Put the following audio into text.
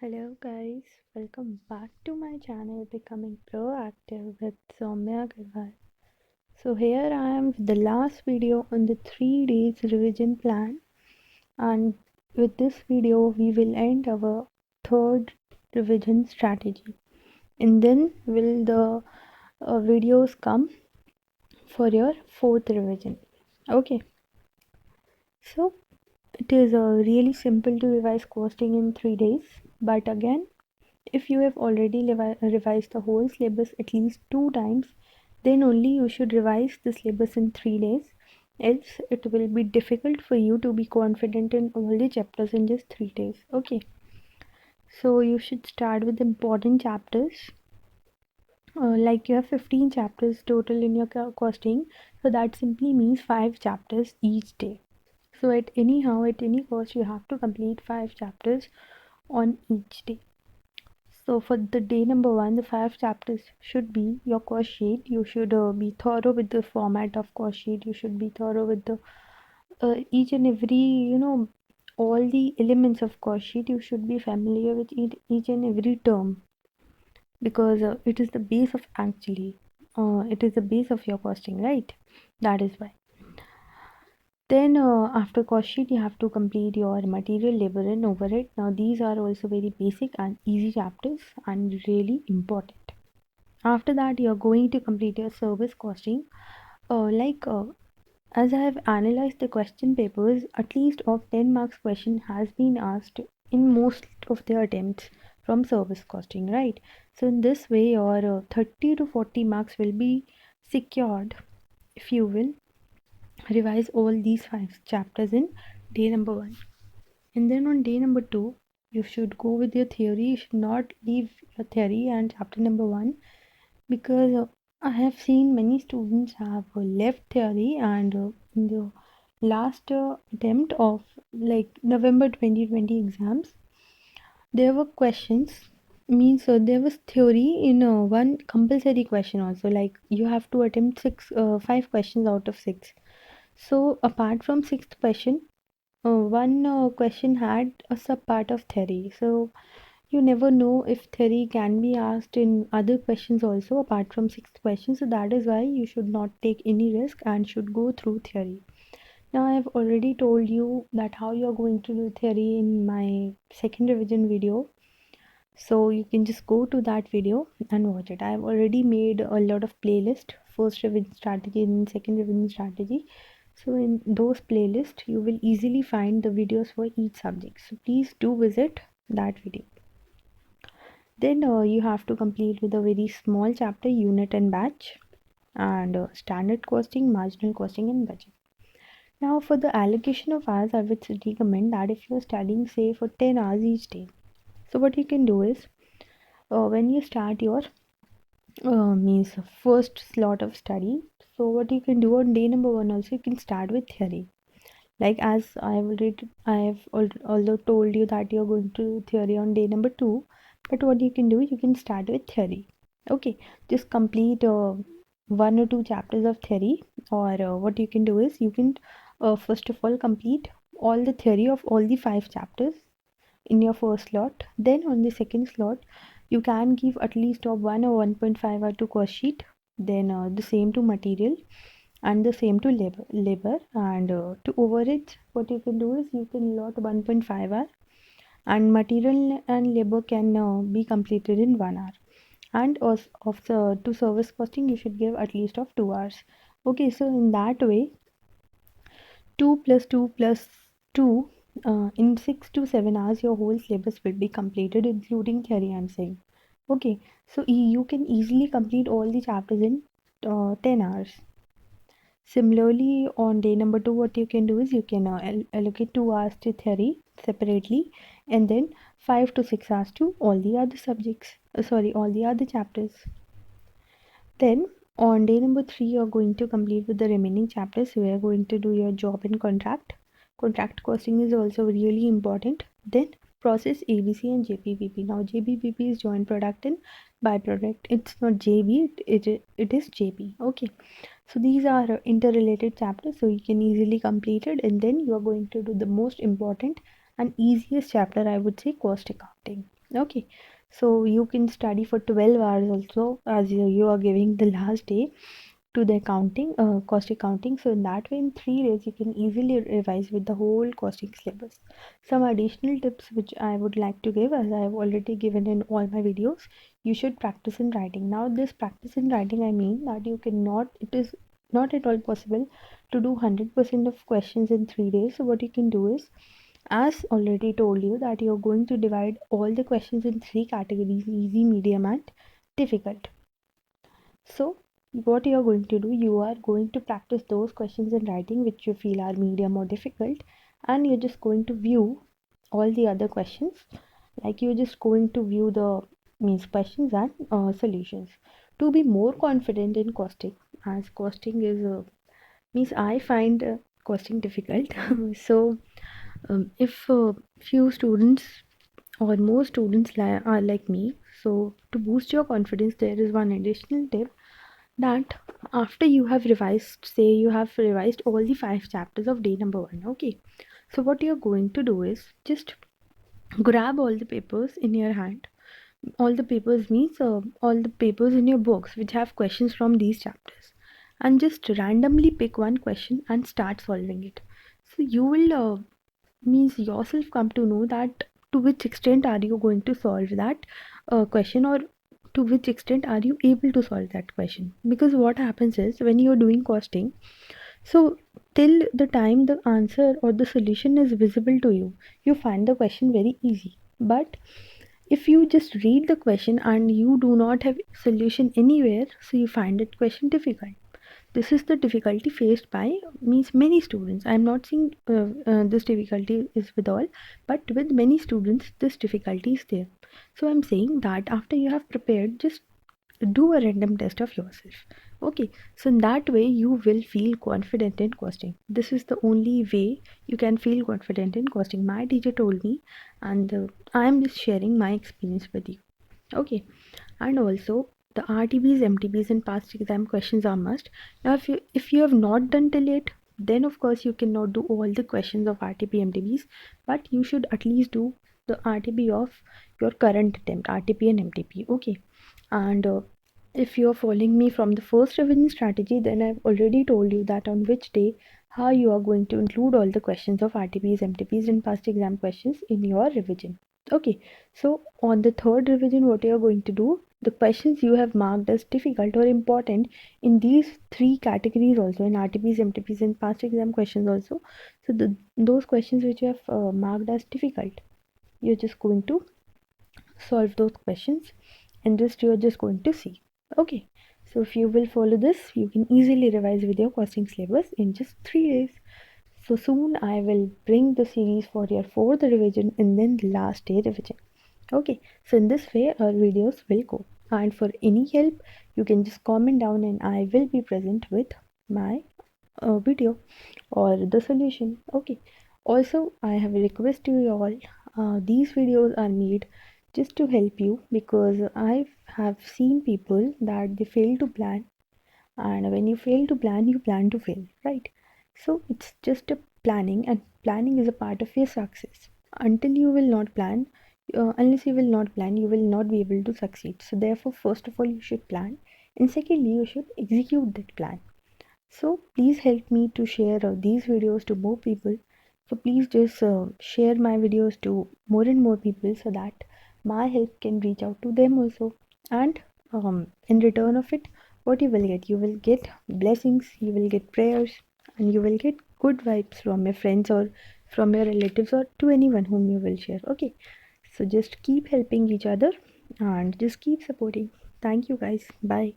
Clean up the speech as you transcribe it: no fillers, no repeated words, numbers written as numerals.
Hello guys, welcome back to my channel Becoming Proactive with Soumya Agarwal. So here I am with the last video on the 3 days revision plan, and with this video we will end our third revision strategy, and then will the videos come for your fourth revision. Okay, so it is really simple to revise costing in 3 days, but again, if you have already revised the whole syllabus at least 2 times, then only you should revise the syllabus in 3 days. Else, it will be difficult for you to be confident in all the chapters in just 3 days. Okay, so you should start with important chapters. Like you have 15 chapters total in your costing, so that simply means 5 chapters each day. So at any cost, you have to complete 5 chapters on each day. So for the day number 1, the 5 chapters should be your course sheet. You should be thorough with the format of course sheet. You should be thorough with the each and every, all the elements of course sheet. You should be familiar with each and every term, because it is the base of it is the base of your costing, right? That is why. Then after cost sheet, you have to complete your material, labor and overhead. Now these are also very basic and easy chapters and really important. After that, you're going to complete your service costing. As I have analyzed the question papers, at least of 10 marks question has been asked in most of the attempts from service costing, right? So in this way, your 30 to 40 marks will be secured if you will revise all these 5 chapters in day number 1. And then on day number 2, you should go with your theory. You should not leave your theory and chapter number 1, because I have seen many students have left theory, and in the last attempt of like November 2020 exams, there were questions, means there was theory in one compulsory question also, like you have to attempt 5 questions out of 6. So apart from 6th question, one question had a sub part of theory. So you never know if theory can be asked in other questions also apart from 6th question. So that is why you should not take any risk and should go through theory. Now I have already told you that how you are going to do theory in my second revision video. So you can just go to that video and watch it. I have already made a lot of playlist, first revision strategy and second revision strategy. So in those playlists, you will easily find the videos for each subject. So please do visit that video. Then you have to complete with a very small chapter, unit and batch, and standard costing, marginal costing and budget. Now for the allocation of hours, I would recommend that if you are studying say for 10 hours each day, so what you can do is when you start your means first slot of study, so what you can do on day number 1 also, you can start with theory. Like as I have although told you that you're going to do theory on day number 2, but what you can do, you can start with theory. Okay, just complete 1 or 2 chapters of theory, or what you can do is you can first of all complete all the theory of all the 5 chapters in your first slot. Then on the second slot, you can give at least of 1 or 1.5 hour to cost sheet, then the same to material and the same to labor and to overage, what you can do is you can allot 1.5 hour, and material and labor can be completed in 1 hour, and of the to service costing you should give at least of 2 hours. Okay, so in that way 2 plus 2 plus 2, in 6 to 7 hours your whole syllabus will be completed including theory, I'm saying. Okay, so you can easily complete all the chapters in 10 hours. Similarly, on day number 2, what you can do is you can allocate 2 hours to theory separately, and then 5 to 6 hours to all the other subjects, all the other chapters. Then on day number 3, you're going to complete with the remaining chapters. We are going to do your job and contract. Contract costing is also really important. Then process, ABC and JPPP. Now JPPP is joint product and byproduct. It's not JB, it is JP. Okay, so these are interrelated chapters, so you can easily complete it. And then you are going to do the most important and easiest chapter, I would say, cost accounting. Okay, so you can study for 12 hours also, as you are giving the last day to the accounting, cost accounting. So in that way, in 3 days, you can easily revise with the whole costing syllabus. Some additional tips which I would like to give, as I have already given in all my videos, you should practice in writing. Now, this practice in writing, I mean that you cannot, it is not at all possible to do 100% of questions in 3 days. So what you can do is, as already told you, that you're going to divide all the questions in three categories: easy, medium, and difficult. So what you are going to do, you are going to practice those questions in writing which you feel are medium or difficult, and you're just going to view all the other questions, like you're just going to view the means questions and solutions to be more confident in costing, as costing is means I find costing difficult. So if few students or more students are like me, so to boost your confidence, there is one additional tip, that after you have revised, say you have revised all the 5 chapters of day number 1, okay, so what you're going to do is just grab all the papers in your hand. All the papers means all the papers in your books which have questions from these chapters, and just randomly pick one question and start solving it. So you will means yourself come to know that to which extent are you going to solve that question, or to which extent are you able to solve that question. Because what happens is, when you're doing costing, so till the time the answer or the solution is visible to you, you find the question very easy. But if you just read the question and you do not have solution anywhere, so you find that question difficult. This is the difficulty faced by means many students. I'm not saying this difficulty is with all, but with many students this difficulty is there. So I'm saying that after you have prepared, just do a random test of yourself. Okay, so in that way you will feel confident in costing. This is the only way you can feel confident in costing. My teacher told me, and I am just sharing my experience with you. Okay, and also the RTBs, MTBs, and past exam questions are must. Now, if you have not done till yet, then of course you cannot do all the questions of RTP, MTBs, but you should at least do the RTP of your current attempt, RTP and MTP. Okay, and if you are following me from the first revision strategy, then I've already told you that on which day how you are going to include all the questions of RTPs, MTPs, and past exam questions in your revision. Okay, so on the third revision, what you are going to do, the questions you have marked as difficult or important in these three categories also, in RTPs, MTPs, and past exam questions also. So those questions which you have marked as difficult, you're just going to solve those questions, and just you're just going to see. Okay, so if you will follow this, you can easily revise with your costing syllabus in just 3 days. So soon I will bring the series for your fourth revision and then the last day revision. Okay, so in this way our videos will go, and for any help you can just comment down and I will be present with my video or the solution. Okay, also I have a request to you all. These videos are made just to help you, because I have seen people that they fail to plan, and when you fail to plan, you plan to fail, right? So it's just a planning, and planning is a part of your success. Until you will not plan, unless you will not plan, you will not be able to succeed. So therefore, first of all, you should plan, and secondly, you should execute that plan. So please help me to share these videos to more people. So please just share my videos to more and more people, so that my help can reach out to them also. And in return of it, what you will get blessings, you will get prayers, and you will get good vibes from your friends or from your relatives or to anyone whom you will share. Okay, so just keep helping each other and just keep supporting. Thank you guys. Bye.